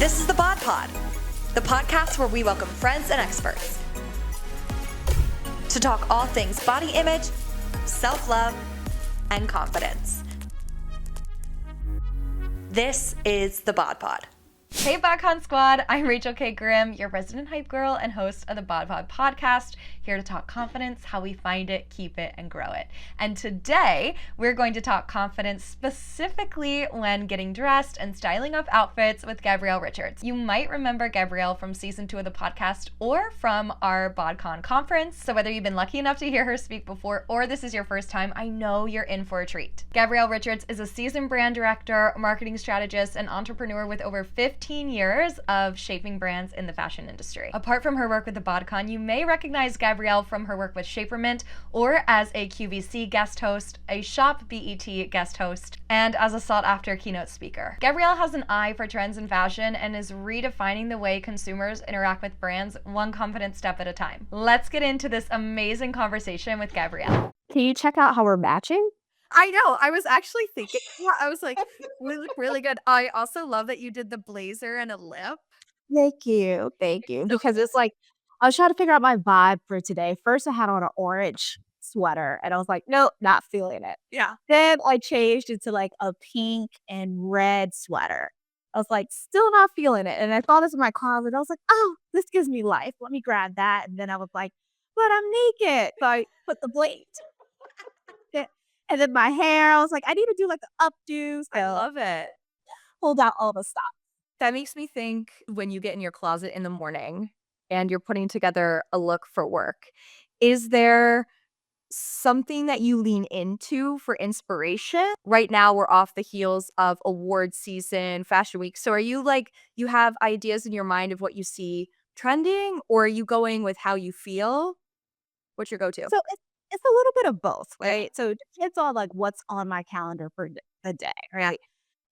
This is the BodPod, the podcast where we welcome friends and experts to talk all things body image, self-love, and confidence. This is the BodPod. Hey BodCon Squad, I'm Rachel K. Grimm, your resident hype girl and host of the BodPod podcast, here to talk confidence, how we find it, keep it, and grow it. And today, we're going to talk confidence specifically when getting dressed and styling up outfits with Gabrielle Richards. You might remember Gabrielle from season 2 of the podcast or from our BodCon conference, so whether you've been lucky enough to hear her speak before or this is your first time, I know you're in for a treat. Gabrielle Richards is a seasoned brand director, marketing strategist, and entrepreneur with over 15 years of shaping brands in the fashion industry. Apart from her work with the BodCon, you may recognize Gabrielle from her work with Shapermint or as a QVC guest host, a Shop BET guest host, and as a sought-after keynote speaker. Gabrielle has an eye for trends in fashion and is redefining the way consumers interact with brands one confident step at a time. Let's get into this amazing conversation with Gabrielle. Can you check out how we're matching? I know. I was actually thinking, I was like, we look really good. I also love that you did the blazer and a lip. Thank you. Thank you. Because it's like, I was trying to figure out my vibe for today. First, I had on an orange sweater and I was like, nope, not feeling it. Yeah. Then I changed into like a pink and red sweater. I was like, still not feeling it. And I saw this in my closet. I was like, oh, this gives me life. Let me grab that. And then I was like, but I'm naked. So I put the blade. And then my hair, I was like, I need to do like an updo. So I love it. pulled out all the stuff. That makes me think when you get in your closet in the morning and you're putting together a look for work, is there something that you lean into for inspiration? Right now, we're off the heels of award season, fashion week. So are you like, you have ideas in your mind of what you see trending, or are you going with how you feel? What's your go-to? So it's a little bit of both, right? So it depends on like what's on my calendar for the day, right?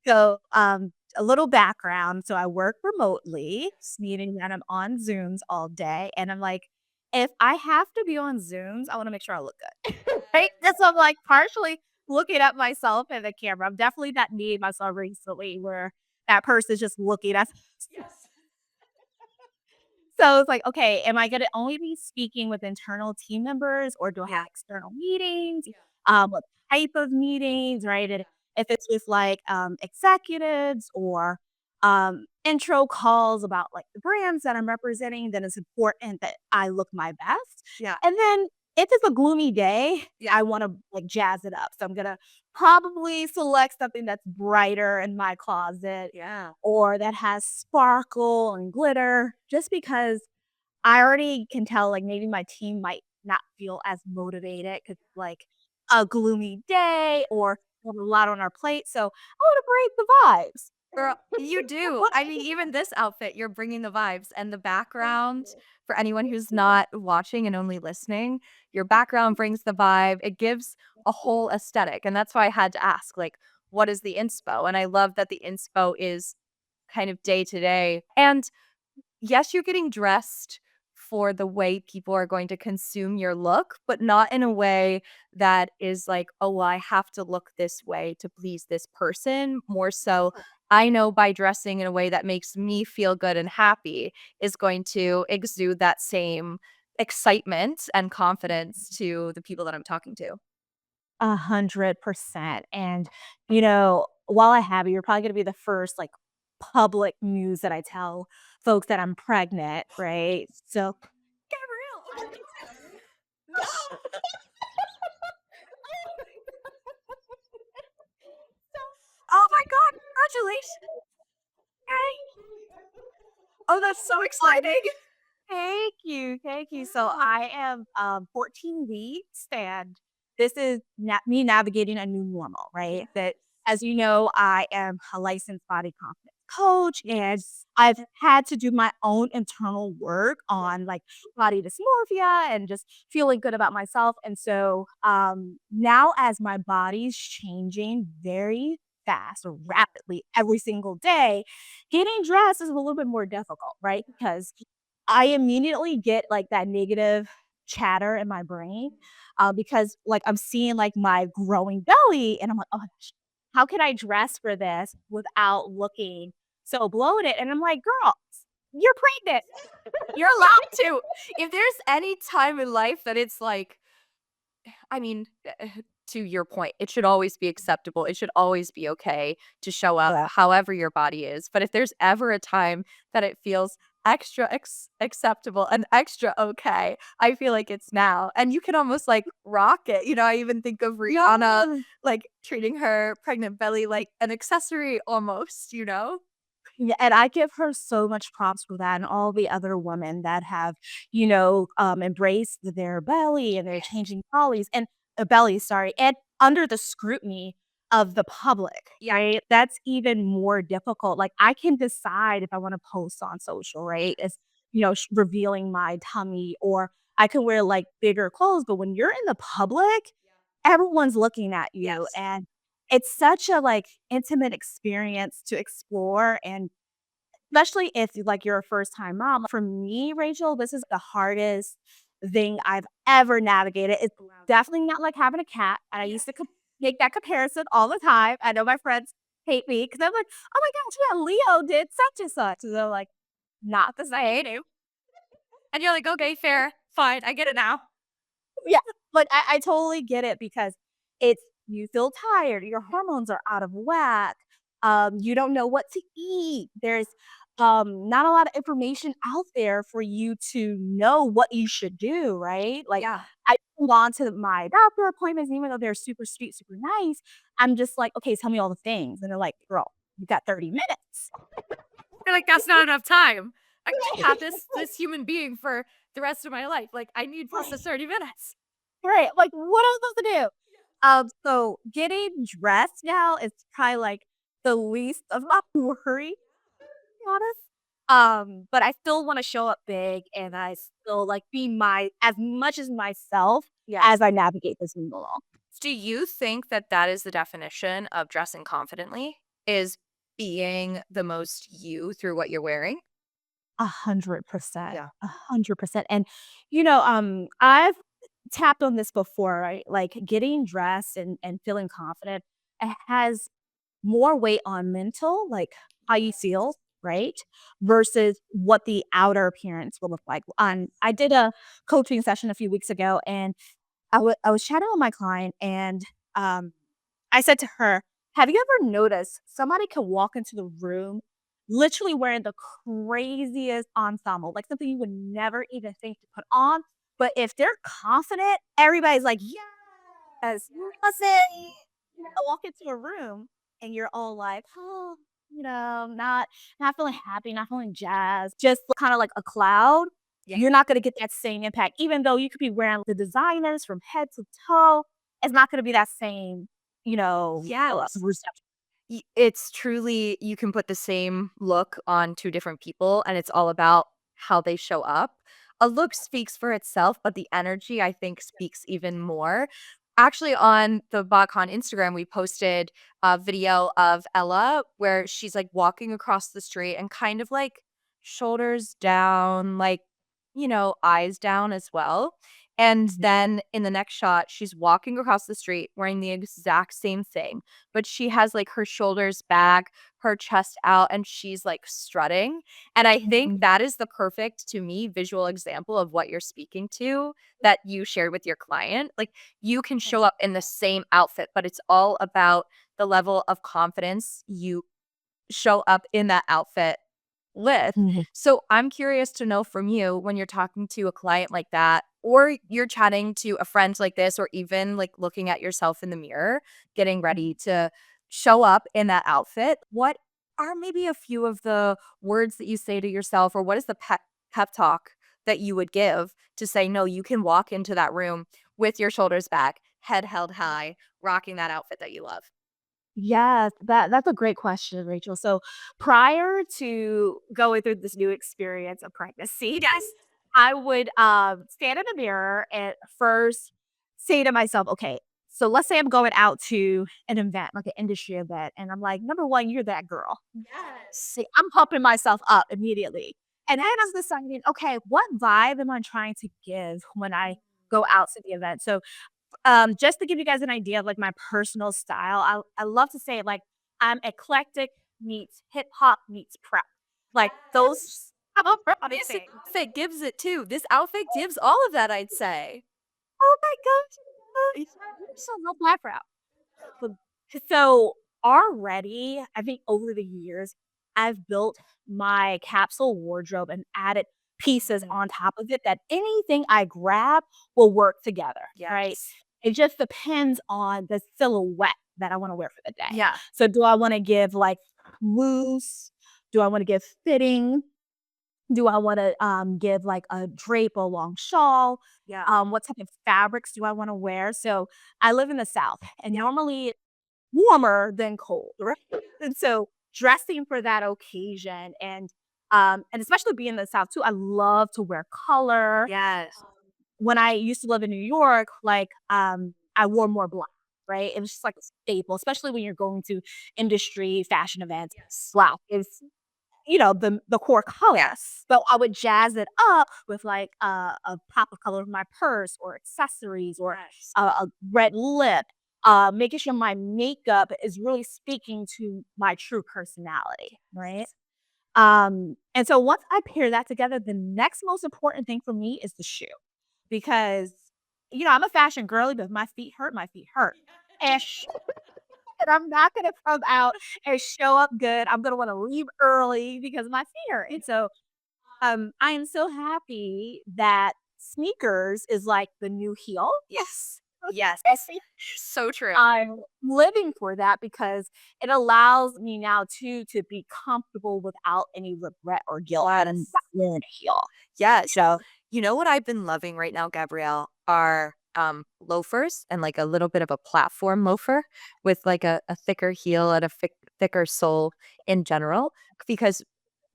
So a little background. So I work remotely, meaning that I'm on Zooms all day. And I'm like, if I have to be on Zooms, I want to make sure I look good. Right? And so I'm like partially looking at myself in the camera. I'm definitely not meeting myself recently where that person's just looking at. Yes. So it's like, okay, am I gonna only be speaking with internal team members or do I have external meetings? What type of meetings, right? And if it's with like executives or intro calls about like the brands that I'm representing, then it's important that I look my best. Yeah. And then if it's a gloomy day, I want to like jazz it up. So I'm gonna probably select something that's brighter in my closet Yeah. or that has sparkle and glitter, just because I already can tell, like, maybe my team might not feel as motivated because like a gloomy day or we have a lot on our plate. So I want to break the vibes. Girl, you do. I mean, even this outfit, you're bringing the vibes and the background. For anyone who's not watching and only listening, your background brings the vibe. It gives a whole aesthetic. And that's why I had to ask, like, what is the inspo? And I love that the inspo is kind of day to day. And yes, you're getting dressed for the way people are going to consume your look, but not in a way that is like, oh, well, I have to look this way to please this person. More so, I know by dressing in a way that makes me feel good and happy is going to exude that same excitement and confidence to the people that I'm talking to. 100%. And, you know, while I have you, you're probably going to be the first like public news that I tell folks that I'm pregnant, right? So, Gabrielle! Oh my God, congratulations. Oh, that's so exciting. thank you. Thank you. So, I am 14 weeks, and this is me navigating a new normal, right? That, as you know, I am a licensed body confidence coach, and I've had to do my own internal work on like body dysmorphia and just feeling good about myself. And so now, as my body's changing very fast or rapidly every single day, getting dressed is a little bit more difficult, right? Because I immediately get like that negative chatter in my brain because like I'm seeing like my growing belly and I'm like, oh my gosh, how can I dress for this without looking so bloated. And I'm like, girl, you're pregnant. You're allowed to. If there's any time in life that it's like, I mean, to your point, it should always be acceptable. It should always be okay to show up Yeah. however your body is. But if there's ever a time that it feels extra acceptable and extra okay, I feel like it's now. And you can almost like rock it. I even think of Rihanna Yeah. like treating her pregnant belly like an accessory almost. Yeah, and I give her so much props for that and all the other women that have, embraced their belly and they're changing bellies, sorry, and under the scrutiny of the public, Yeah. right? That's even more difficult. Like I can decide if I want to post on social, right? It's, revealing my tummy or I can wear like bigger clothes, but when you're in the public, everyone's looking at you Yes. and it's such a like intimate experience to explore and especially if, like, you're a first-time mom. For me, Rachel, this is the hardest thing I've ever navigated. It's definitely not like having a cat, and I used to make that comparison all the time. I know my friends hate me because 'cause I'm like, "Oh my gosh, yeah, Leo did such and such." And they're like, "Not the same." And you're like, okay, fair, fine, I get it now. Yeah, like, I totally get it because it's you feel tired, your hormones are out of whack, you don't know what to eat, there's, not a lot of information out there for you to know what you should do, right? Like, Yeah. I've gone to my doctor appointments, and even though they're super sweet, super nice, I'm just like, "Okay, tell me all the things," and they're like, "Girl, you got 30 minutes." Feel like that's not enough time. I can't have this human being for the rest of my life. Like, I need plus the 30 minutes. Right, like, what am I supposed to do? So getting dressed now is probably, like, the least of my worry, to be honest. But I still wanna show up big, and I still, like, be my as much as myself Yeah. as I navigate this new normal. Do you think that that is the definition of dressing confidently? Is being the most you through what you're wearing? 100%, Yeah. 100%, and, I've tapped on this before, right? Like, getting dressed and feeling confident, it has more weight on mental, like how you feel, right? Versus what the outer appearance will look like. I did a coaching session a few weeks ago and I was chatting with my client and um, I said to her, have you ever noticed somebody can walk into the room literally wearing the craziest ensemble, like something you would never even think to put on? But if they're confident, everybody's like, yes, listen. I walk into a room and you're all like, "Oh, not feeling happy, not feeling jazzed," just kinda like a cloud, Yeah. you're not gonna get that same impact. Even though you could be wearing the designers from head to toe, it's not gonna be that same, Yes. reception. It's truly, you can put the same look on two different people, and it's all about how they show up. A look speaks for itself, but the energy, I think, speaks even more. Actually, on the BotCon Instagram, we posted a video of Ella where she's like walking across the street and kind of like shoulders down, like, eyes down as well. And then in the next shot, she's walking across the street wearing the exact same thing, but she has like her shoulders back, her chest out, and she's like strutting. And I think Mhm. that is the perfect, to me, visual example of what you're speaking to that you shared with your client. Like, you can show up in the same outfit, but it's all about the level of confidence you show up in that outfit with. Mhm. So I'm curious to know from you, when you're talking to a client like that, or you're chatting to a friend like this, or even like looking at yourself in the mirror, getting ready to show up in that outfit, what are maybe a few of the words that you say to yourself, or what is the pep talk that you would give to say, no, you can walk into that room with your shoulders back, head held high, rocking that outfit that you love? Yes, that's a great question, Rachel. So prior to going through this new experience of pregnancy, Yes. I would stand in the mirror and first say to myself, okay, so let's say I'm going out to an event, like an industry event, and I'm like, number one, you're that girl. Yes. See, I'm pumping myself up immediately. And then I was deciding, okay, what vibe am I trying to give when I go out to the event? So just to give you guys an idea of like my personal style, I love to say like I'm eclectic meets hip hop meets prep. Like those have a This thing. outfit gives it too. This outfit gives all of that, I'd say. Oh my gosh. So no background. But so already, I think over the years, I've built my capsule wardrobe and added pieces on top of it that anything I grab will work together, right? Yes. It just depends on the silhouette that I want to wear for the day. Yeah. So do I want to give like loose? Do I want to give fitting? Do I want to give like a drape, a long shawl? Yeah. What type of fabrics do I want to wear? So I live in the South, and normally it's warmer than cold, right? And so dressing for that occasion, and especially being in the South too, I love to wear color. Yes. When I used to live in New York, like I wore more black. Right, it was just like a staple, especially when you're going to industry fashion events. Yes. Black is the core color. Yes. But I would jazz it up with like a pop of color of my purse or accessories or Yes. a red lip, making sure my makeup is really speaking to my true personality, right? And so once I pair that together, the next most important thing for me is the shoe because I'm a fashion girly, but if my feet hurt, my feet hurt. And and I'm not gonna come out and show up good. I'm gonna wanna leave early because of my fear. And so, I am so happy that sneakers is like the new heel. Yes. Yes. I see. So true. I'm living for that because it allows me now to be comfortable without any regret or guilt and Yes. not wearing a heel. Yes. So You know what I've been loving right now, Gabrielle, are loafers and like a little bit of a platform loafer with like a thicker heel and a thicker sole in general. Because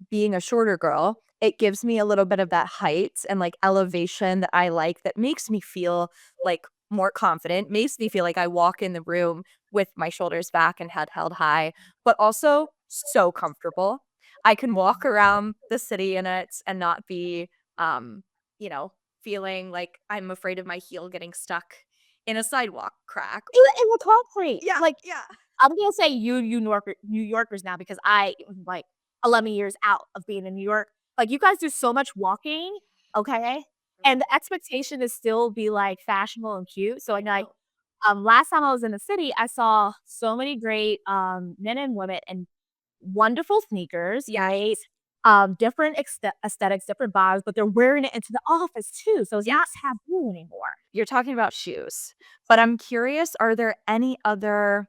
being a shorter girl, it gives me a little bit of that height and like elevation that I like that makes me feel like more confident, makes me feel like I walk in the room with my shoulders back and head held high, but also so comfortable. I can walk around the city in it and not be, um, you know, feeling like I'm afraid of my heel getting stuck in a sidewalk crack. it will concrete. Yeah, Like yeah. I'm gonna say New Yorkers now because I am like 11 years out of being in New York. Like you guys do so much walking, okay? And the expectation is still be like fashionable and cute. So like last time I was in the city, I saw so many great men and women in wonderful sneakers, right? Yes. Different aesthetics, different vibes, but they're wearing it into the office too. So it's not Yes. taboo anymore. You're talking about shoes, but I'm curious, are there any other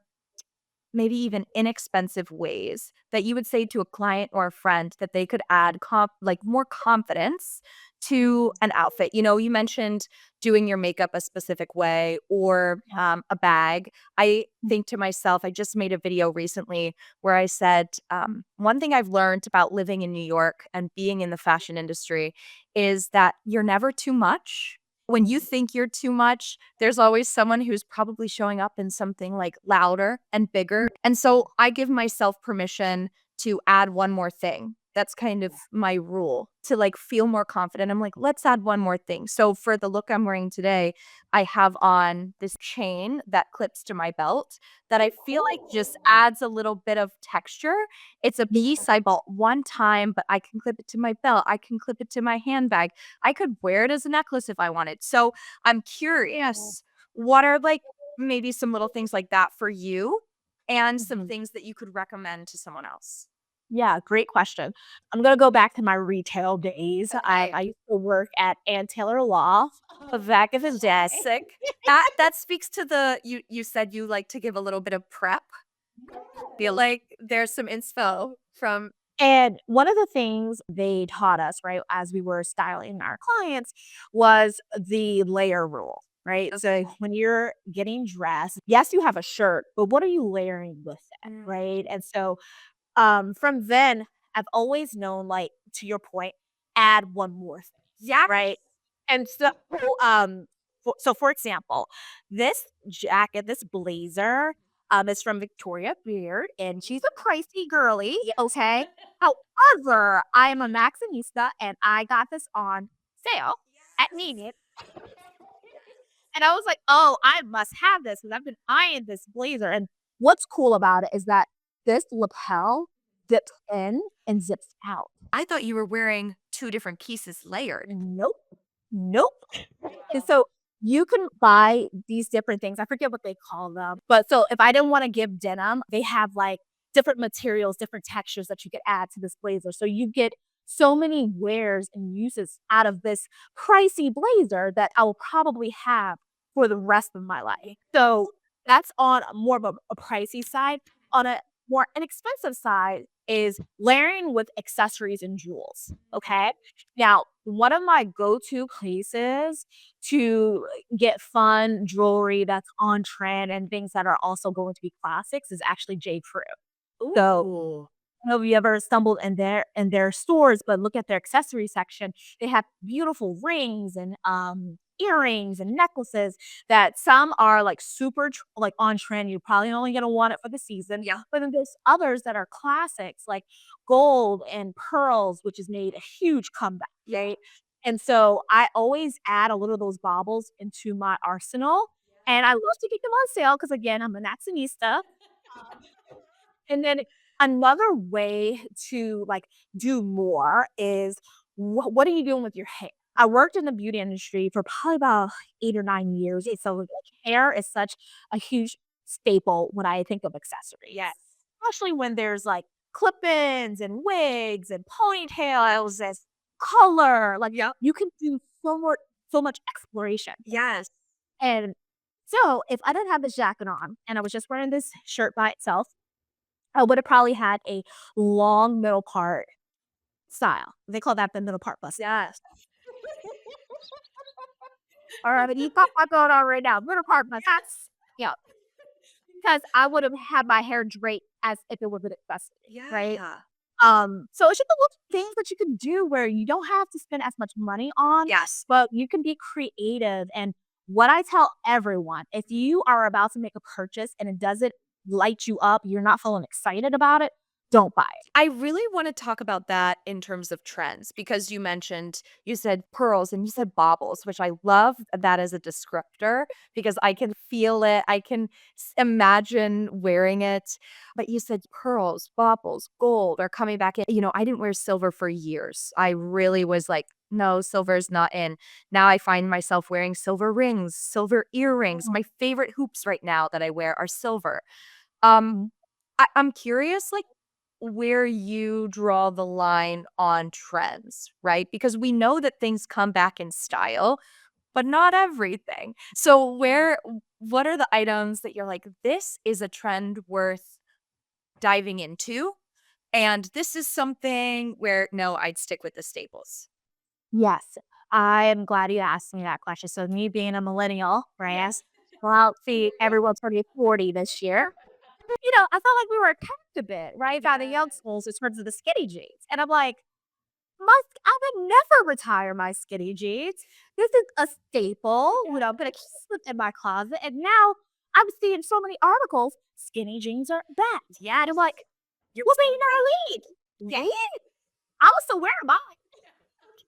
maybe even inexpensive ways that you would say to a client or a friend that they could add like more confidence to an outfit? You know, you mentioned doing your makeup a specific way or a bag. I think to myself, I just made a video recently where I said one thing I've learned about living in New York and being in the fashion industry is that you're never too much. When you think you're too much, there's always someone who's probably showing up in something like louder and bigger. And so I give myself permission to add one more thing. That's kind of my rule to like feel more confident. I'm like, let's add one more thing. So for the look I'm wearing today, I have on this chain that clips to my belt that I feel like just adds a little bit of texture. It's a piece I bought one time, but I can clip it to my belt. I can clip it to my handbag. I could wear it as a necklace if I wanted. So I'm curious, what are like maybe some little things like that for you and some Mhm. things that you could recommend to someone else? Yeah, great question. I'm gonna go back to my retail days. Okay. I used to work at Ann Taylor Law back in the day. Sick. That speaks to the you said you like to give a little bit of prep. Feel like there's some inspo from And one of the things they taught us, right, as we were styling our clients was the layer rule, right? So when you're getting dressed, yes, you have a shirt, but what are you layering with it, right? And so from then, I've always known, like, to your point, add one more thing, yeah. right? And so, for example, this jacket, this blazer, is from Victoria Beard, and she's a pricey girly, okay? However, I am a Maximista, and I got this on sale at Neiman, and I was like, "Oh, I must have this because 'cause I've been eyeing this blazer." And what's cool about it is that this lapel zips in and zips out. I thought you were wearing two different pieces layered. Nope. Nope. And so you can buy these different things. I forget what they call them. But so if I didn't want to give denim, they have like different materials, different textures that you could add to this blazer. So you get so many wears and uses out of this pricey blazer that I will probably have for the rest of my life. So that's on more of a pricey side. On a more inexpensive side is layering with accessories and jewels. Okay. Now, one of my go-to places to get fun jewelry that's on trend and things that are also going to be classics is actually J. Crew. So, I don't know if you ever stumbled in their stores, but look at their accessory section. They have beautiful rings and earrings and necklaces that some are like super like on trend. You're probably only gonna want it for the season. Yeah. But then there's others that are classics like gold and pearls, which has made a huge comeback, right? And so I always add a little of those baubles into my arsenal. And I love to get them on sale because again, I'm a Natsanista. And then another way to like do more is what are you doing with your hair? I worked in the beauty industry for probably about 8 or 9 years. So like, hair is such a huge staple when I think of accessories. Yes. Especially when there's like clip-ins and wigs and ponytails and color. Like you can do so much exploration. Yes. And so if I didn't have this jacket on and I was just wearing this shirt by itself, I would have probably had a long middle part style. They call that the middle part bust. Yes. All right, you got my going on right now. Middle part bust. That's yeah. Because I would have had my hair draped as if it was an accessory. Right. Yeah. So it's just a little things that you can do where you don't have to spend as much money on. Yes. But you can be creative. And what I tell everyone, if you are about to make a purchase and it doesn't light you up, you're not feeling excited about it, don't buy it. I really want to talk about that in terms of trends because you said pearls and you said baubles, which I love that as a descriptor because I can feel it. I can imagine wearing it. But you said pearls, baubles, gold are coming back in. I didn't wear silver for years. I really was like, no, silver's not in. Now I find myself wearing silver rings, silver earrings. My favorite hoops right now that I wear are silver. Um, I'm curious, like, where you draw the line on trends, right? Because we know that things come back in style, but not everything. So what are the items that you're like, this is a trend worth diving into? And this is something where, no, I'd stick with the staples. Yes, I am glad you asked me that question. So me being a millennial, right? Well, see, everyone's turning 40 this year. I felt like we were attacked a bit, right, by the young schools in terms of the skinny jeans. And I'm like, I would never retire my skinny jeans. This is a staple. I'm gonna keep it in my closet. And now I'm seeing so many articles, skinny jeans are back. Yeah. And I'm like, we're being our lead. Yeah. I was still wearing mine.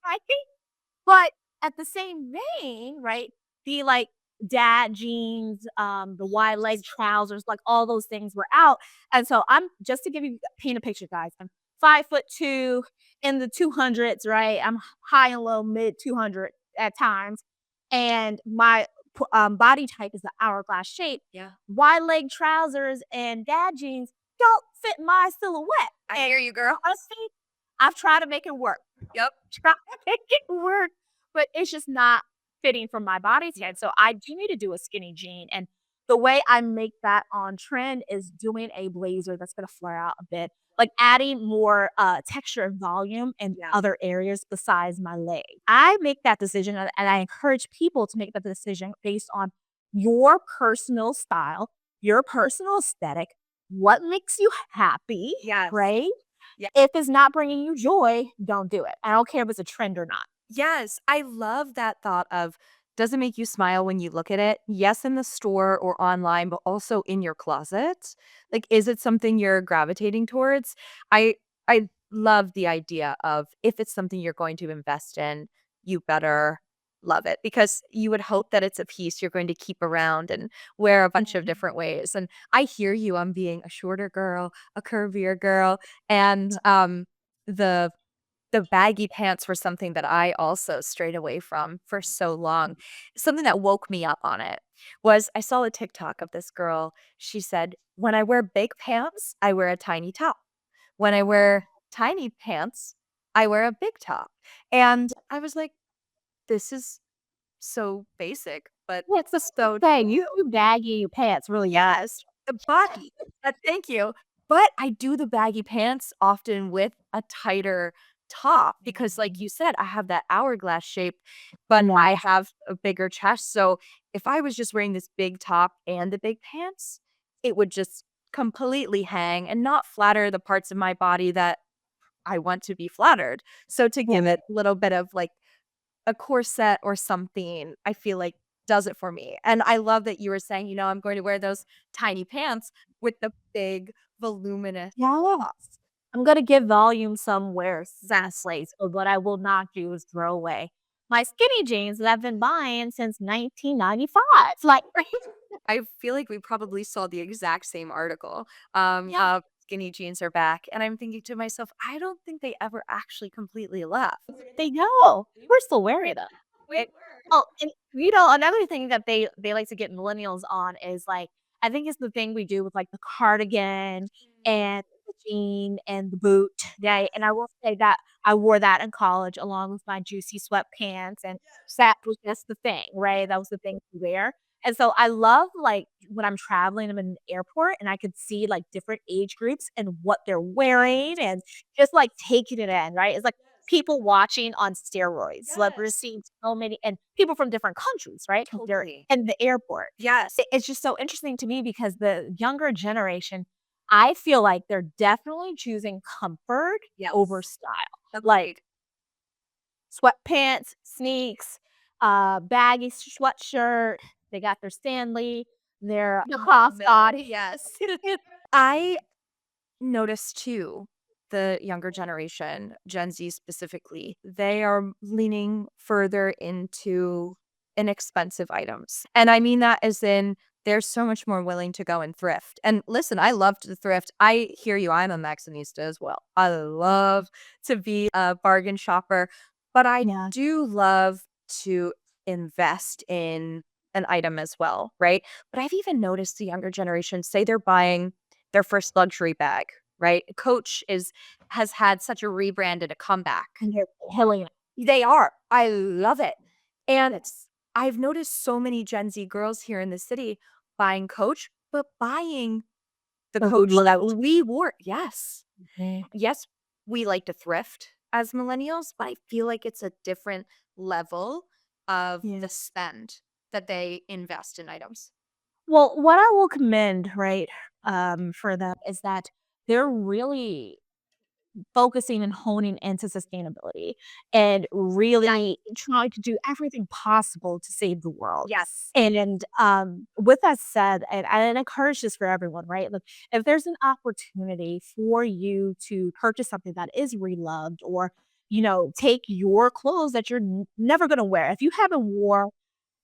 I think. But at the same vein, right, the like dad jeans, the wide leg trousers, like all those things were out. And so I'm just to give you paint a picture, guys. I'm 5'2" in the 200s, right? I'm high and low, mid 200 at times. And my body type is the hourglass shape. Yeah. Wide leg trousers and dad jeans don't fit my silhouette. I hear you, girl. Honestly, I've tried to make it work. Yep. Try to make it work, but it's just not fitting for my body type. So I do need to do a skinny jean. And the way I make that on trend is doing a blazer that's going to flare out a bit, like adding more texture and volume in other areas besides my leg. I make that decision and I encourage people to make that decision based on your personal style, your personal aesthetic, what makes you happy, Yes. right? Yeah. If it's not bringing you joy, don't do it. I don't care if it's a trend or not. Yes, I love that thought of does it make you smile when you look at it? Yes, in the store or online, but also in your closet. Like, is it something you're gravitating towards? I love the idea of if it's something you're going to invest in, you better love it because you would hope that it's a piece you're going to keep around and wear a bunch of different ways. And I hear you on being a shorter girl, a curvier girl, and the the baggy pants were something that I also strayed away from for so long. Something that woke me up on it was I saw a TikTok of this girl. She said, "When I wear big pants, I wear a tiny top. When I wear tiny pants, I wear a big top." And I was like, this is so basic, but Yeah, it's the so thing. You baggy pants, really. yes, the baggy. Thank you. But I do the baggy pants often with a tighter top because, like you said, I have that hourglass shape, but I have a bigger chest. So if I was just wearing this big top and the big pants, it would just completely hang and not flatter the parts of my body that I want to be flattered. So to give it a little bit of like a corset or something, I feel like does it for me. And I love that you were saying, I'm going to wear those tiny pants with the big voluminous Yeah. I'm gonna give volume somewhere, sassly. So what I will not do is throw away my skinny jeans that I've been buying since 1995. Like, I feel like we probably saw the exact same article. yeah, Skinny jeans are back. And I'm thinking to myself, I don't think they ever actually completely left. they know we're still wearing them. It, oh, and another thing that they like to get millennials on is like I think it's the thing we do with like the cardigan and the jean and the boot. Yeah, and I will say that I wore that in college along with my juicy sweatpants, and that was just the thing, right? That was the thing to wear. And so I love like when I'm traveling, I'm in an airport and I could see like different age groups and what they're wearing and just like taking it in, right? It's like people watching on steroids. Like we're seeing so many and people from different countries, right? 'Cause they're Totally. in the airport. Yes. It's just so interesting to me because the younger generation, I feel like they're definitely choosing comfort over Yes. style. Agreed. Like sweatpants, sneaks, baggy sweatshirt. They got their Stanley, their crossbody. Yes. I notice too, the younger generation, Gen Z specifically, they are leaning further into inexpensive items. And I mean that as in they're so much more willing to go and thrift. And listen, I love to thrift. I hear you. I'm a Maxinista as well. I love to be a bargain shopper, but I Yeah. do love to invest in an item as well, right? But I've even noticed the younger generation say they're buying their first luxury bag, right? Coach has had such a rebrand and a comeback. And they're killing it. They are. I love it. And I've noticed so many Gen Z girls here in the city buying Coach, but buying the The Coach hood that logo. we wore. Yes. Mhm. Yes, we like to thrift as millennials, but I feel like it's a different level of Yeah. the spend that they invest in items. Well, what I will commend, right, for them is that they're really focusing and honing into sustainability and really trying to do everything possible to save the world. Yes. And with that said, and I encourage this for everyone, right? Look, if there's an opportunity for you to purchase something that is reloved or take your clothes that you're never going to wear. If you haven't wore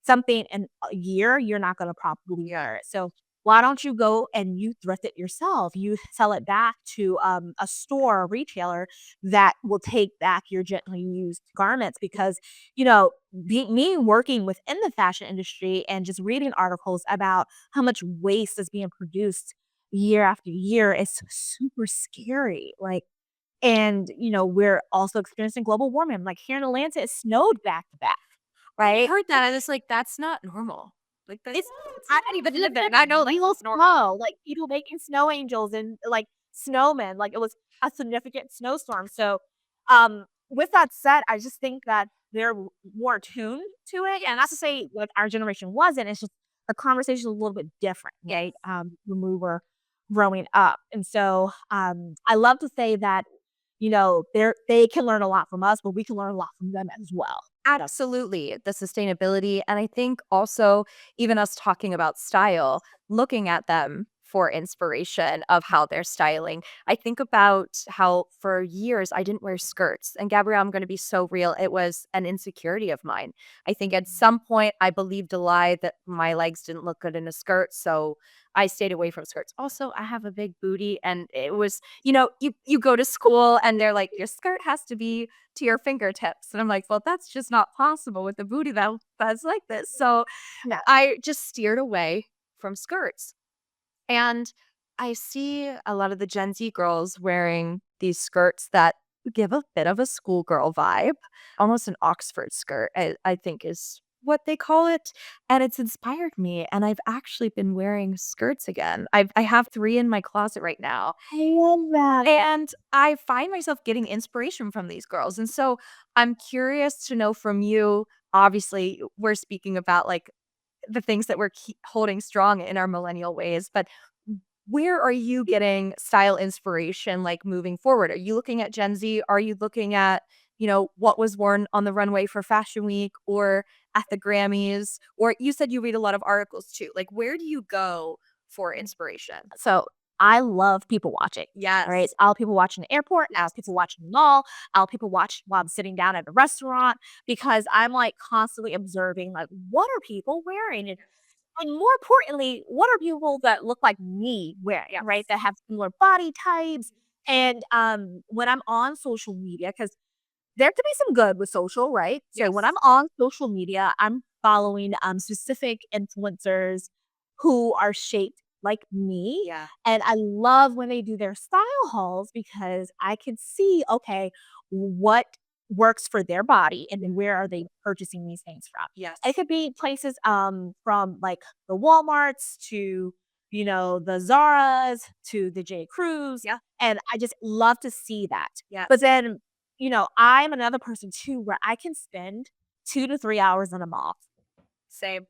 something in a year, you're not gonna probably wear it. So why don't you go and you thrift it yourself? You sell it back to a store, a retailer that will take back your gently used garments because me working within the fashion industry and just reading articles about how much waste is being produced year after year is super scary. Like, and we're also experiencing global warming. Like here in Atlanta, it snowed back to back. I Right? heard that and it's like, that's not normal. Like It's it's not even live there. And I know that's real not normal. snow, like, people making snow angels and, like, snowmen, like, it was a significant snowstorm, so, with that said, I just think that they're more attuned to it, and not to say, like, our generation wasn't, it's just the conversation is a little bit different, right, when we were growing up, and so, I love to say that, they can learn a lot from us, but we can learn a lot from them as well. Absolutely. The sustainability. And I think also, even us talking about style, looking at them for inspiration of how they're styling. I think about how for years I didn't wear skirts. And Gabrielle, I'm going to be so real. It was an insecurity of mine. I think at some point I believed a lie that my legs didn't look good in a skirt. So I stayed away from skirts. Also, I have a big booty and it was, you go to school and they're like, your skirt has to be to your fingertips. And I'm like, well, that's just not possible with a booty that's like this. So Yeah. I just steered away from skirts. And I see a lot of the Gen Z girls wearing these skirts that give a bit of a schoolgirl vibe, almost an Oxford skirt, I think is what they call it. And it's inspired me. And I've actually been wearing skirts again. I have 3 in my closet right now. I love that. And I find myself getting inspiration from these girls. And so I'm curious to know from you. Obviously, we're speaking about like the things that we're holding strong in our millennial ways, but where are you getting style inspiration like moving forward? Are you looking at Gen Z? Are you looking at, what was worn on the runway for Fashion Week or at the Grammys? Or you said you read a lot of articles too. Like, where do you go for inspiration? So I love people watching. Yes. All right. I'll people watch in the airport. I'll people watch in the mall. I'll people watch while I'm sitting down at a restaurant because I'm like constantly observing like what are people wearing and more importantly, what are people that look like me wearing, right? That have similar body types. And when I'm on social media, because there could be some good with social, right? So when Yes. I'm on social media, I'm following specific influencers who are shaped like me. Yeah. And I love when they do their style hauls because I can see, okay, what works for their body and then where are they purchasing these things from. Yes. It could be places from like the Walmarts to, the Zara's to the J. Crews. Yeah. And I just love to see that. Yes. But then I'm another person too where I can spend 2 to 3 hours in a mall. Same.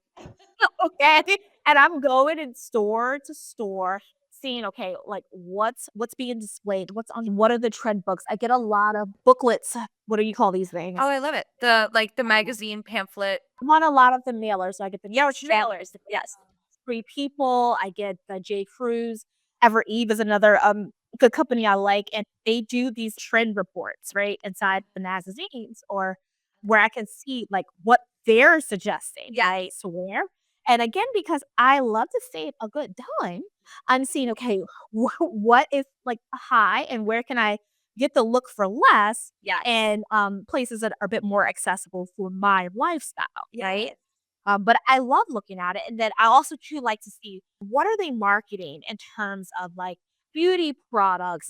Okay. And I'm going in store to store, seeing, okay, like what's being displayed, what are the trend books. I get a lot of booklets. What do you call these things? Oh, I love it. The magazine pamphlet. I'm on a lot of the mailers. So I get the mailers. Yes. Free People. I get the J. Crews. Ever Eve is another good company I like. And they do these trend reports, right? Inside the magazines or where I can see like what they're suggesting right, to wear. And again, because I love to save a good dime, I'm seeing, okay, what is like high and where can I get the look for less Yes. and places that are a bit more accessible for my lifestyle, right? Yes. But I love looking at it. And then I also too like to see what are they marketing in terms of like beauty products,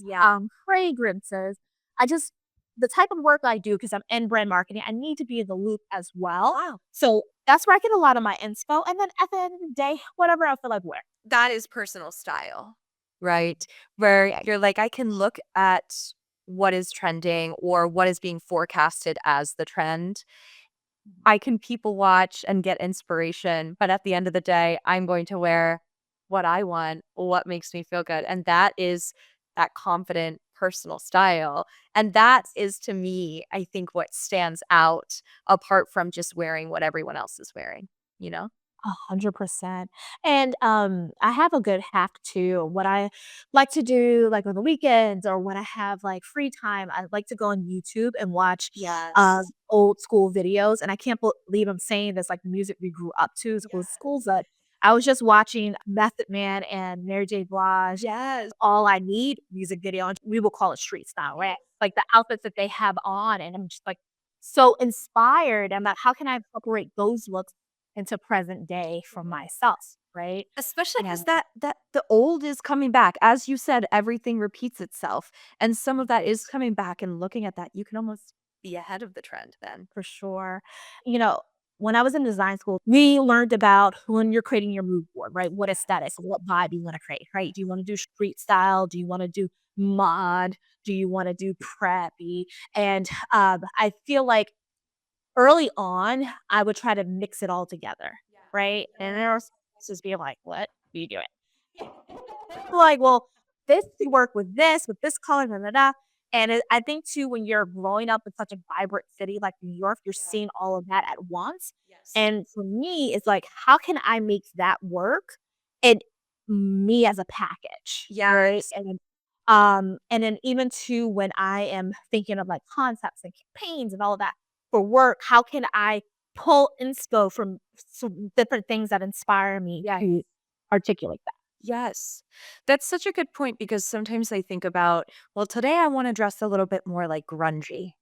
fragrances. The type of work I do, because I'm in brand marketing, I need to be in the loop as well. Wow. So that's where I get a lot of my inspo. And then at the end of the day, whatever I feel like wearing. That is personal style, right? Where you're like, I can look at what is trending or what is being forecasted as the trend. I can people watch and get inspiration, but at the end of the day, I'm going to wear what I want, what makes me feel good. And that is that confident personal style. And that is to me, I think what stands out apart from just wearing what everyone else is wearing, you know? 100%. And I have a good hack too. What I like to do, like on the weekends or when I have like free time, I like to go on YouTube and watch old school videos. And I can't believe I'm saying this, like the music we grew up to, schools that I was just watching Method Man and Mary J. Blige. Yes. All I Need music video. And we will call it street style, right? Like the outfits that they have on. And I'm just like so inspired. I'm like, how can I incorporate those looks into present day for myself, right? Especially because And that the old is coming back. As you said, everything repeats itself. And some of that is coming back and looking at that, you can almost be ahead of the trend then. for sure, you know, when I was in design school, we learned about when you're creating your mood board, right? What aesthetics, what vibe you want to create, right? Do you want to do street style? Do you want to do mod? Do you want to do preppy? And I feel like early on, I would try to mix it all together, right? And there was just being like, "What are you doing?" Like, well, this could work with this color, da da da. And I think too, when you're growing up in such a vibrant city like New York, you're seeing all of that at once. Yes. And for me, it's like, how can I make that work? And me as a package. Right? Yes. And then even too when I am thinking of like concepts and campaigns and all of that for work, how can I pull inspo from some different things that inspire me Yes. to articulate that? Yes. That's such a good point because sometimes I think about, well, today I want to dress a little bit more like grungy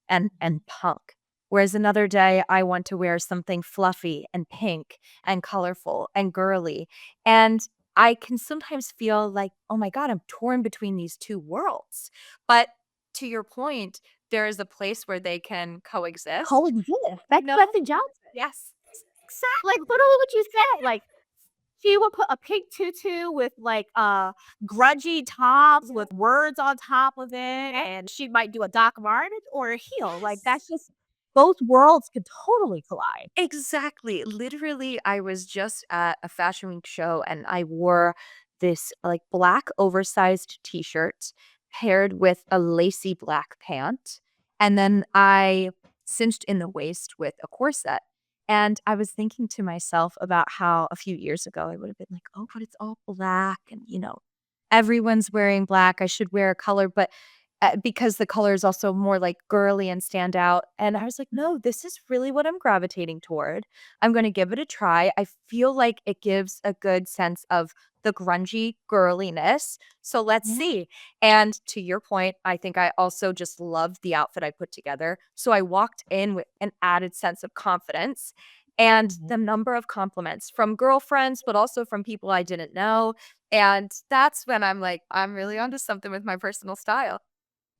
and punk. Whereas another day I want to wear something fluffy and pink and colorful and girly. And I can sometimes feel like, oh my God, I'm torn between these two worlds. But to your point, there is a place where they can coexist. Coexist. That's No. Leslie Johnson. Yes. Exactly. Like literally what you said. Like she would put a pink tutu with like grungy tops with words on top of it, and she might do a Doc Martens or a heel. Like that's just both worlds could totally collide. Exactly. Literally, I was just at a Fashion Week show and I wore this like black oversized t-shirt paired with a lacy black pant. And then I cinched in the waist with a corset. And I was thinking to myself about how a few years ago I would have been like, oh, but it's all black. And, everyone's wearing black. I should wear a color. But because the color is also more like girly and stand out. And I was like, no, this is really what I'm gravitating toward. I'm going to give it a try. I feel like it gives a good sense of the grungy girliness. So let's Yeah. see. And to your point, I think I also just loved the outfit I put together. So I walked in with an added sense of confidence. And the number of compliments from girlfriends, but also from people I didn't know. And that's when I'm like, I'm really onto something with my personal style.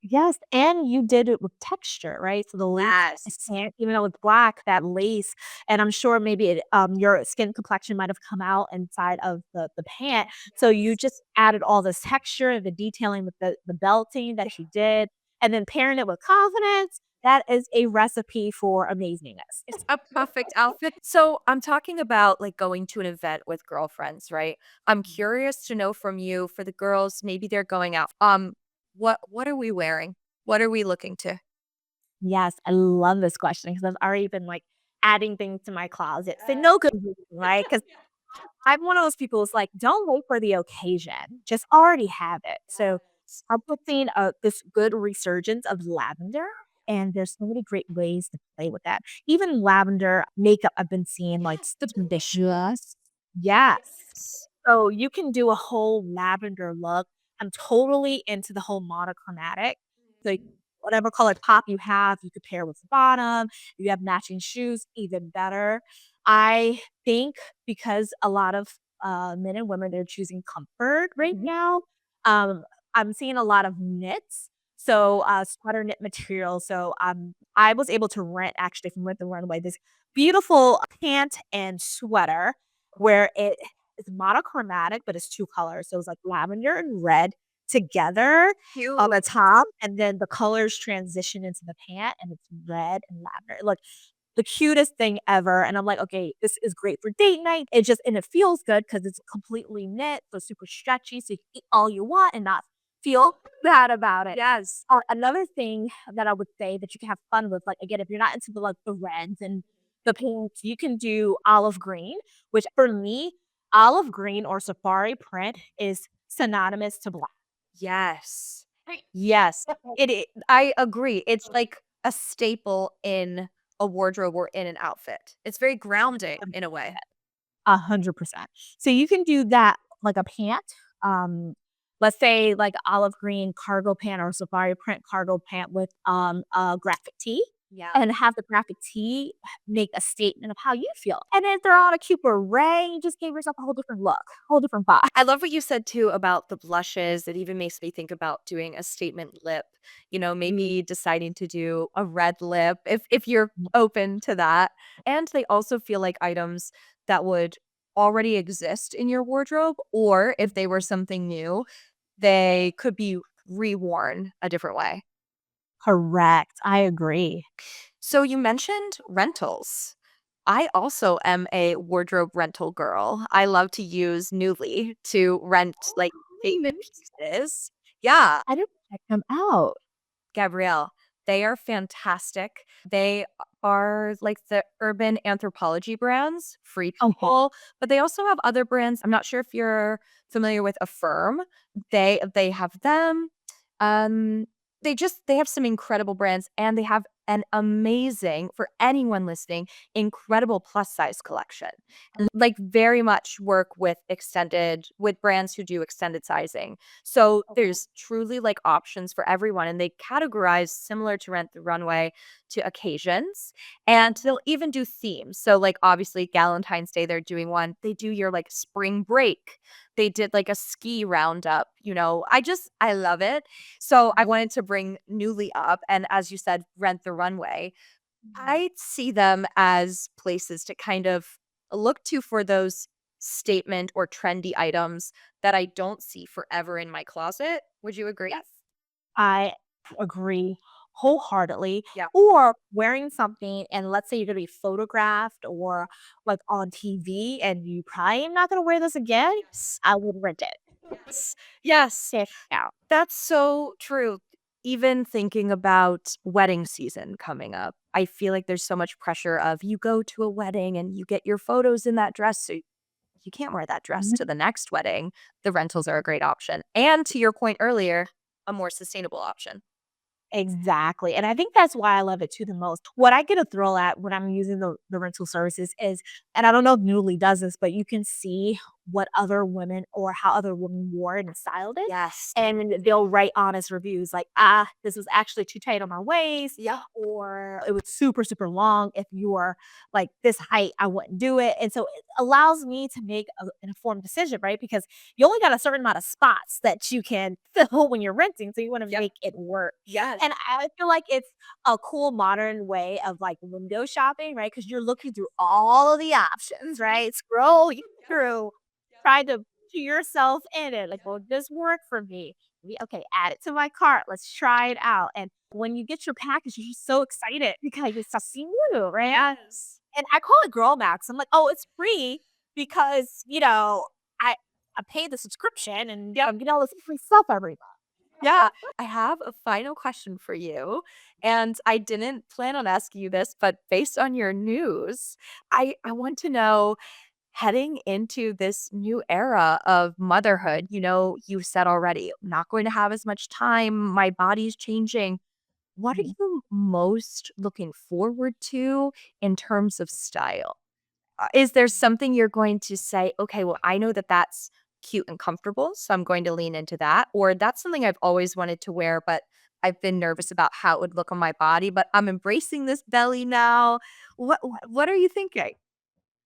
Yes, and you did it with texture, right? So the lace is Yes. even though it's black, that lace, and I'm sure maybe your skin complexion might have come out inside of the pant. So you just added all this texture and the detailing with the belting that you did, and then pairing it with confidence. That is a recipe for amazingness. It's a perfect outfit. So I'm talking about like going to an event with girlfriends, right? I'm curious to know from you for the girls, maybe they're going out. What are we wearing? What are we looking to? Yes, I love this question because I've already been like adding things to my closet for no good reason, right? Because I'm one of those people who's like, don't wait for the occasion. Just already have it. So I'm putting this good resurgence of lavender. And there's so many great ways to play with that. Even lavender makeup, I've been seeing like The they just yes. So you can do a whole lavender look. I'm totally into the whole monochromatic. So whatever color top you have, you could pair with the bottom. If you have matching shoes, even better. I think because a lot of men and women they're choosing comfort right now. Um, I'm seeing a lot of knits, so sweater knit material. So I was able to rent actually from Rent the Runway this beautiful pant and sweater where it is monochromatic, but it's two colors. So it's like lavender and red together on cute. the top, and then the colors transition into the pant, and it's red and lavender. Look, the cutest thing ever, and I'm like, "Okay, this is great for date night." It feels good because it's completely knit, so super stretchy, so you can eat all you want and not feel bad about it. Yes. Another thing that I would say that you can have fun with, like, again, if you're not into the reds and the pinks, you can do olive green, which for me, olive green or safari print is synonymous to black. Yes. Yes. I agree. It's like a staple in a wardrobe or in an outfit. It's very grounding in a way. 100%. So you can do that like a pant. Um, let's say like olive green cargo pant or safari print cargo pant with a graphic tee. Yeah. And have the graphic tee make a statement of how you feel. And then throw on a cute beret, you just gave yourself a whole different look, whole different vibe. I love what you said too about the blushes. It even makes me think about doing a statement lip, maybe deciding to do a red lip if you're open to that. And they also feel like items that would already exist in your wardrobe, or if they were something new, they could be reworn a different way. Correct. I agree. So you mentioned rentals. I also am a wardrobe rental girl. I love to use Nuuly to rent like statement pieces. Yeah, I didn't check them out. Gabrielle. They are fantastic. They are like the urban anthropology brands, Free Okay. People, but they also have other brands. I'm not sure if you're familiar with Affirm. They have them. Um, they have some incredible brands, and they have an amazing, for anyone listening, incredible plus size collection. And like very much work with brands who do extended sizing. So there's truly like options for everyone, and they categorize similar to Rent the Runway to occasions, and they'll even do themes. So like obviously Valentine's Day, they're doing one. They do your like spring break. They did like a ski roundup. I love it. So I wanted to bring Newly up, and as you said, Rent the Runway. I see them as places to kind of look to for those statement or trendy items that I don't see forever in my closet. Would you agree? Yes. I agree wholeheartedly. Yeah. Or wearing something, and let's say you're gonna be photographed or like on TV, and you probably not gonna wear this again. Yes. I would rent it. Yes. Yes. Check it out. That's so true. Even thinking about wedding season coming up, I feel like there's so much pressure of you go to a wedding and you get your photos in that dress. So you can't wear that dress Mhm. to the next wedding. The rentals are a great option. And to your point earlier, a more sustainable option. Exactly, and I think that's why I love it too the most. What I get a thrill at when I'm using the rental services is, and I don't know if Newly does this, but you can see what other women or how other women wore it and styled it, Yes. and they'll write honest reviews like, this was actually too tight on my waist," Yeah. or "It was super, super long. If you were, like, this height, I wouldn't do it," and so it allows me to make an informed decision, right? Because you only got a certain amount of spots that you can fill when you're renting, so you wanna Yep. make it work. Yes. And I feel like it's a cool modern way of, like, window shopping, right? Because 'Cause you're looking through all of the options, right? Scrolling through, trying to put yourself in it, like, "Will this work for me? Okay, add it to my cart, let's try it out." And when you get your package, you're just so excited because it's something new, right? Yes. And I call it girl max. I'm like, "Oh, it's free because, I I paid the subscription and Yep. I'm getting all this free stuff every month." Yeah. I have a final question for you. And I didn't plan on asking you this, but based on your news, I want to know, heading into this new era of motherhood, you said already, not going to have as much time. My body's changing. What are Mhm. you most looking forward to in terms of style? Is there something you're going to say, okay, well, I know that that's cute and comfortable, so I'm going to lean into that? Or that's something I've always wanted to wear, but I've been nervous about how it would look on my body, but I'm embracing this belly now. What are you thinking?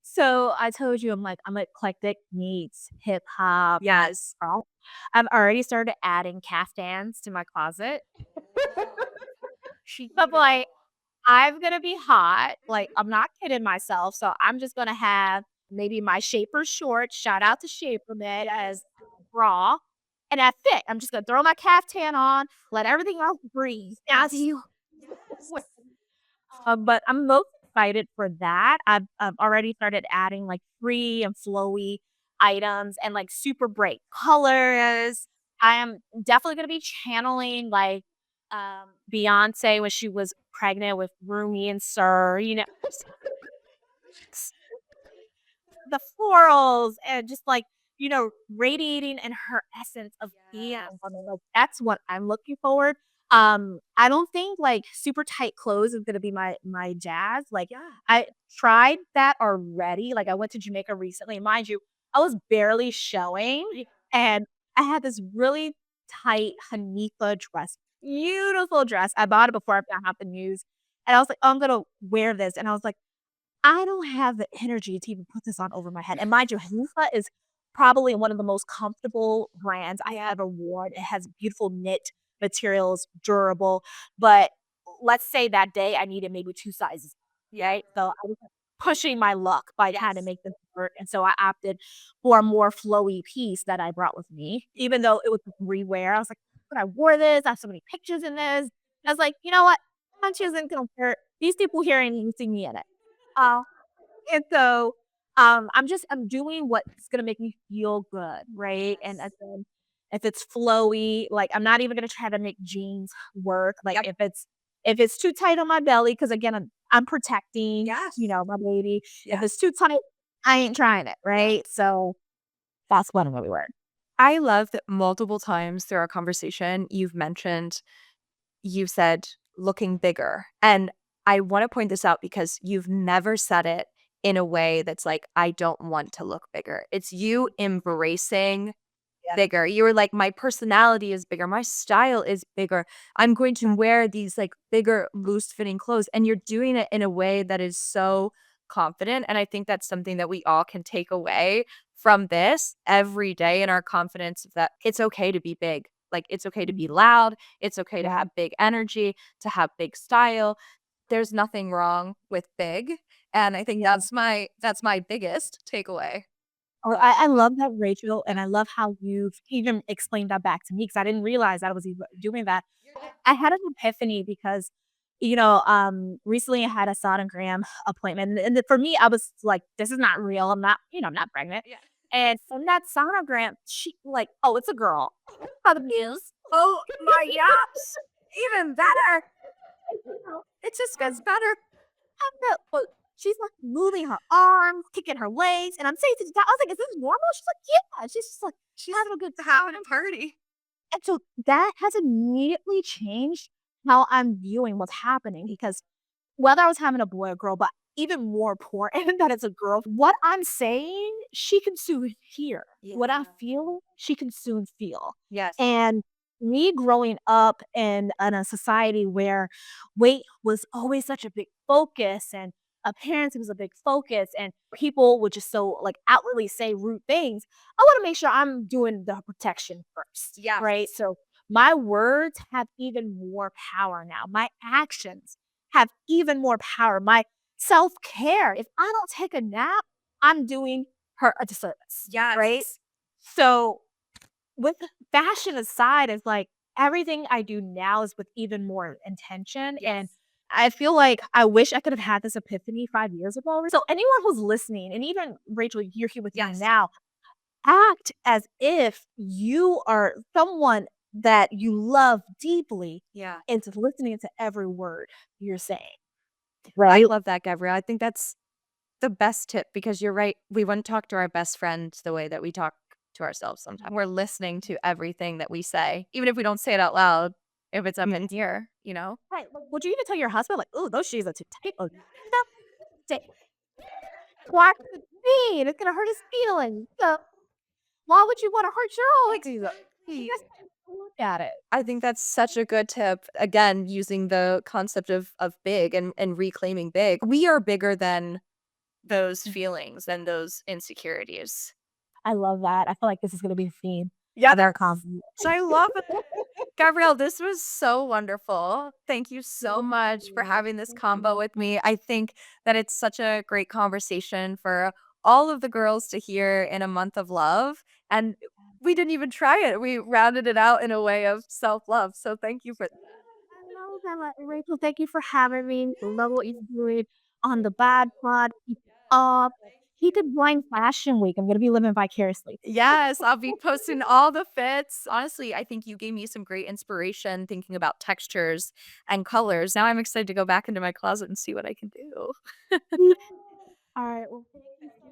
So I told you I'm eclectic meets hip hop meets Yes. girl. I've already started adding caftans to my closet. She But like I'm gonna be hot. Like I'm not kidding myself. So I'm just gonna have maybe my shaper shorts. Shout out to Shaper Med as a bra. And that fit. I'm just gonna throw my caftan on, let everything else breathe. As you but I'm most excited for that. I've already started adding, like, free and flowy items and, like, super bright colors. I am definitely gonna be channeling, like, Beyoncé when she was pregnant with Rumi and Sir, the florals and just like, radiating in her essence of being a woman. Like that's what I'm looking forward. I don't think like super tight clothes is gonna be my jazz. Like Yeah. I tried that already. Like I went to Jamaica recently. Mind you, I was barely showing and I had this really tight Hanifa dress. Beautiful dress. I bought it before I found out the news. And I was like, oh, I'm gonna wear this. And I was like, I don't have the energy to even put this on over my head, and mind you, Hoofa is probably one of the most comfortable brands I have ever worn. It has beautiful knit materials, durable, but let's say that day I needed maybe 2 sizes, right? So I was pushing my luck by trying to Yes. make this work, and so I opted for a more flowy piece that I brought with me, even though it was rewear. I was like, "But I wore this, I have so many pictures in this." I was like, "You know what? I'm choosing comfort. These people here ain't even see me in it." Uh, and so, I'm doing what's gonna make me feel good, right? And Yes. then if it's flowy, like, I'm not even gonna try to make jeans work, like, Yep. if If it's too tight on my belly, because again, I'm protecting, my baby. If it's too tight, I ain't trying it, right? So that's one where we were. I love that multiple times through our conversation, you've said looking bigger. And I want to point this out because you've never said it in a way that's like, I don't want to look bigger. It's you embracing bigger. You were like, my personality is bigger. My style is bigger. I'm going to wear these like bigger, loose fitting clothes. And you're doing it in a way that is so confident. And I think that's something that we all can take away from this every day in our confidence that it's okay to be big. Like it's okay to be loud. It's okay to have big energy, to have big style. There's nothing wrong with big. And I think that's my biggest takeaway. Oh, I love that, Rachel, and I love how you've even explained that back to me because I didn't realize that I was even doing that. I had an epiphany because, recently I had a sonogram appointment, and for me, I was like, "This is not real. I'm not pregnant." And from that sonogram, she like, "Oh, it's a girl." How the news? Oh my gosh. Even better. It just gets better. But she's like moving her arms, kicking her legs, and I'm saying to the doc, I was like, "Is this normal?" She's like, "Yeah." She's just like, she's having a good Having time. a party. And so that has immediately changed how I'm viewing what's happening because whether I was having a boy or girl, but even more important that it's a girl, what I'm saying, she can soon hear. What I'm feeling, she can soon feel. Yes. And me growing up in a society where weight was always such a big focus and appearance was a big focus and people would just so like outwardly say rude things, I want to make sure I'm doing the protection first. Yes. Right. So my words have even more power now. My actions have even more power. My self-care, if I don't take a nap, I'm doing her a disservice, right? Yes. So, with fashion aside, it's like everything I do now is with even more intention, and I feel like I wish I could have had this epiphany 5 years ago. So, anyone who's listening, and even Rachel, you're here with me Yes. now, act as if you are someone that you love deeply Yeah. and just listening to every word you're saying. I Right. love that, Gabrielle. I think that's the best tip because you're right. We wouldn't talk to our best friends the way that we talk to ourselves sometimes. We're listening to everything that we say, even if we don't say it out loud, if it's up in here, you know? Right. Like, would you even tell your husband, like, "Oh, those shoes are too tight," or, "No, say why would mean? It's gonna hurt his feelings." So, why would you wanna hurt your own feelings? You just look at it. I think that's such a good tip. Again, using the concept of big and reclaiming big. We are bigger than those feelings and those insecurities. I love that. I feel like this is gonna be a theme Yeah. of our conversation. So I love it. Gabrielle, this was so wonderful. Thank you so much for having this combo with me. I think that it's such a great conversation for all of the girls to hear in a month of love. And we didn't even try it. We rounded it out in a way of self-love. So thank you for I love that, Rachel, thank you for having me. Love what you're doing on the Bad Pod. Keep it up. Keep it Blind Fashion Week. I'm gonna be living vicariously. Yes, I'll be posting all the fits. Honestly, I think you gave me some great inspiration thinking about textures and colors. Now I'm excited to go back into my closet and see what I can do. All right. Well, thank you